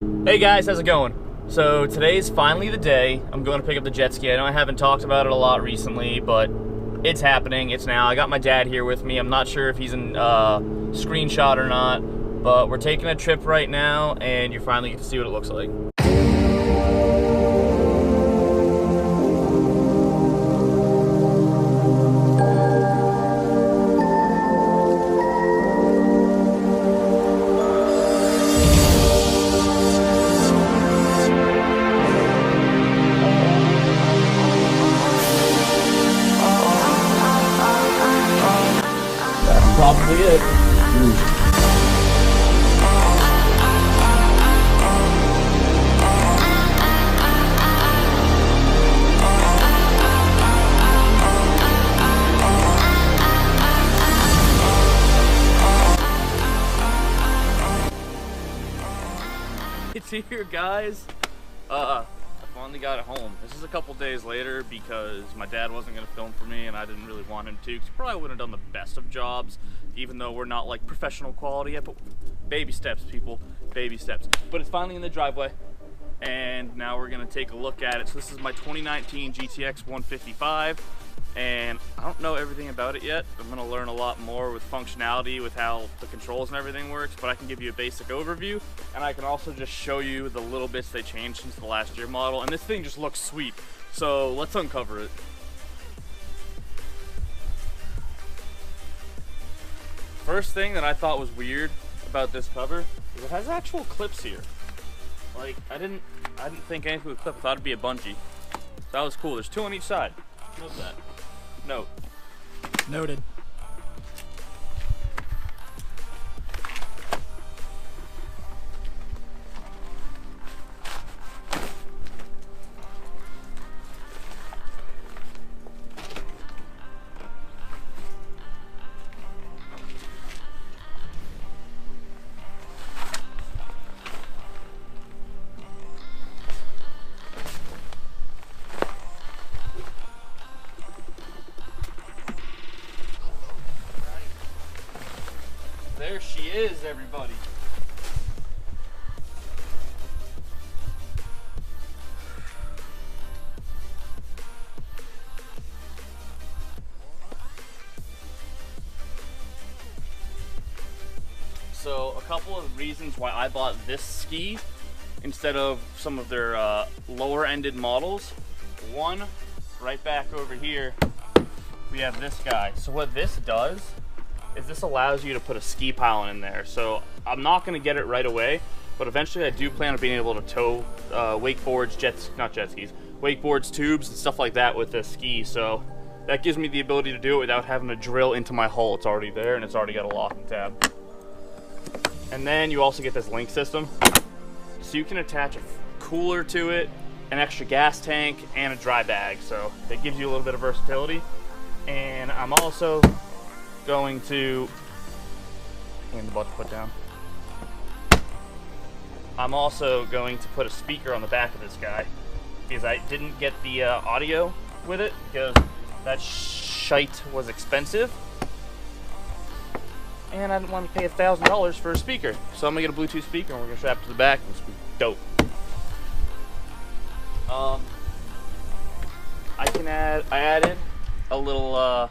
Hey guys, how's it going? So today's finally the day I'm going to pick up the jet ski. I know I haven't talked about it a lot recently, but it's happening. It's now. I got my dad here with me. I'm not sure if he's in screenshot or not, but we're taking a trip right now, and you finally get to see what it looks like. Probably it. It's here, guys. I finally got it home. This is a couple days later because my dad wasn't going to film for me and I didn't really want him to, because he probably wouldn't have done the best of jobs, even though we're not like professional quality yet. But baby steps, people, baby steps. But it's finally in the driveway, and now we're going to take a look at it. So this is my 2019 GTX 155, and I don't know everything about it yet. I'm going to learn a lot more with functionality, with how the controls and everything works, but I can give you a basic overview, and I can also just show you the little bits they changed since the last year model. And this thing just looks sweet, so let's uncover it. First thing that I thought was weird about this cover is it has actual clips here. Like, I didn't think anything would clip. I thought it'd be a bungee. That was cool. There's two on each side. Note that. Note. Noted. There she is, everybody. So a couple of reasons why I bought this ski instead of some of their lower ended models. One, right back over here, we have this guy. So what this does is this allows you to put a ski pylon in there. So I'm not going to get it right away, but eventually I do plan on being able to tow wakeboards, wakeboards, tubes, and stuff like that with this ski. So that gives me the ability to do it without having to drill into my hull. It's already there, and it's already got a lock and tab. And then you also get this link system, so you can attach a cooler to it, an extra gas tank, and a dry bag. So it gives you a little bit of versatility. And I'm also going to hand the butt to put down. I'm also going to put a speaker on the back of this guy because I didn't get the audio with it because that shite was expensive, and I didn't want to pay $1,000 for a speaker. So I'm gonna get a Bluetooth speaker and we're gonna strap it to the back, and it's gonna be dope. I added a little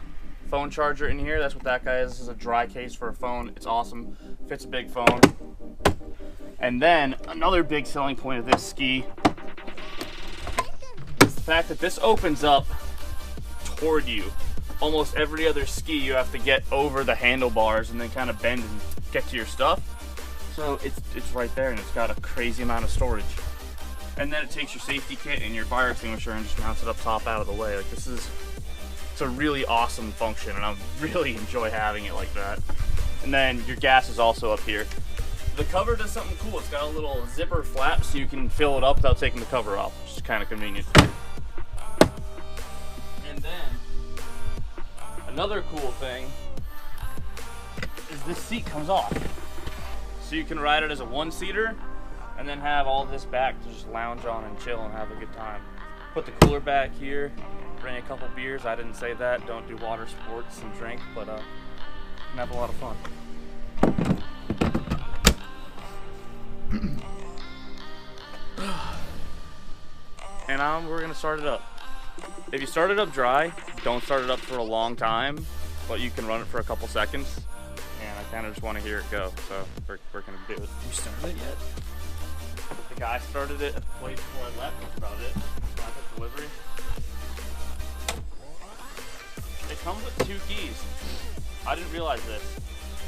phone charger in here. That's what that guy is. This is a dry case for a phone. It's awesome. Fits a big phone. And then another big selling point of this ski is the fact that this opens up toward you. Almost every other ski you have to get over the handlebars and then kind of bend and get to your stuff. So it's right there, and it's got a crazy amount of storage. And then it takes your safety kit and your fire extinguisher and just mounts it up top out of the way. Like, it's a really awesome function, and I really enjoy having it like that. And then your gas is also up here. The cover does something cool. It's got a little zipper flap so you can fill it up without taking the cover off, which is kind of convenient. And then another cool thing is this seat comes off. So you can ride it as a one-seater and then have all this back to just lounge on and chill and have a good time. Put the cooler back here, bring a couple beers. I didn't say that. Don't do water sports and drink, but can have a lot of fun. and we're gonna start it up. If you start it up dry, don't start it up for a long time, but you can run it for a couple seconds. And I kind of just want to hear it go, so we're gonna do it. You started it yet? The guy started it at the place before I left. That's about it. I took delivery. It comes with 2 keys. I didn't realize this.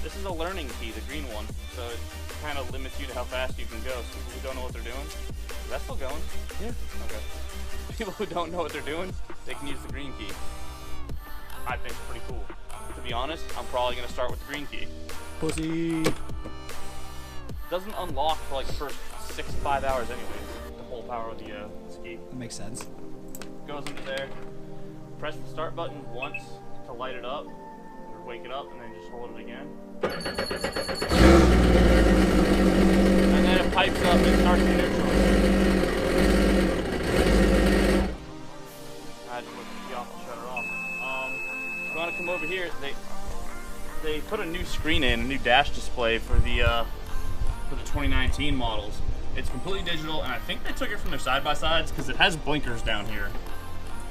This is a learning key, the green one, so it kind of limits you to how fast you can go. So people who don't know what they're doing, is that still going? Yeah. Okay. People who don't know what they're doing, they can use the green key. I think it's pretty cool. To be honest, I'm probably gonna start with the green key. Pussy. Doesn't unlock for like the first 6 to 5 hours anyway. The whole power of the ski. That makes sense. Goes into there. Press the start button once to light it up, or wake it up, and then just hold it again. And then it pipes up and starts the neutral. I just put the key off and shut it off. If you want to come over here, they put a new screen in, a new dash display for the 2019 models. It's completely digital, and I think they took it from their side-by-sides because it has blinkers down here.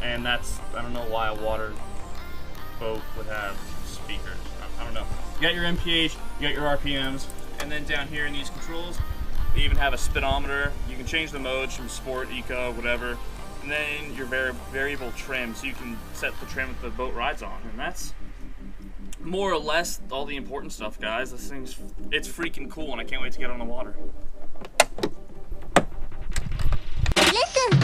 And that's, I don't know why a water boat would have speakers. I don't know. You got your MPH, you got your RPMs, and then down here in these controls, they even have a speedometer. You can change the modes from sport, eco, whatever. And then your variable trim, so you can set the trim that the boat rides on. And that's more or less all the important stuff, guys. This thing's, it's freaking cool, and I can't wait to get on the water. Listen.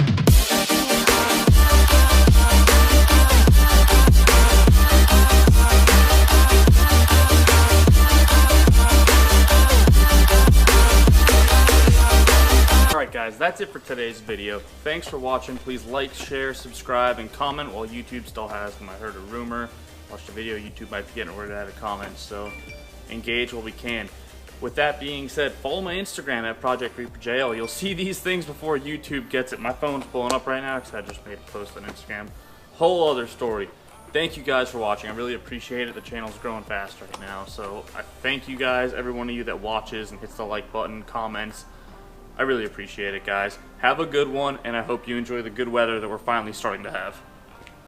Alright guys, that's it for today's video. Thanks for watching. Please like, share, subscribe, and comment while YouTube still has them. I heard a rumor. Watched the video, YouTube might be getting rid of that comments, so engage while we can. With that being said, follow my Instagram at Project Reaper JL. You'll see these things before YouTube gets it. My phone's blowing up right now because I just made a post on Instagram. Whole other story. Thank you guys for watching. I really appreciate it. The channel's growing fast right now, so I thank you guys, every one of you that watches and hits the like button, comments. I really appreciate it, guys. Have a good one, and I hope you enjoy the good weather that we're finally starting to have.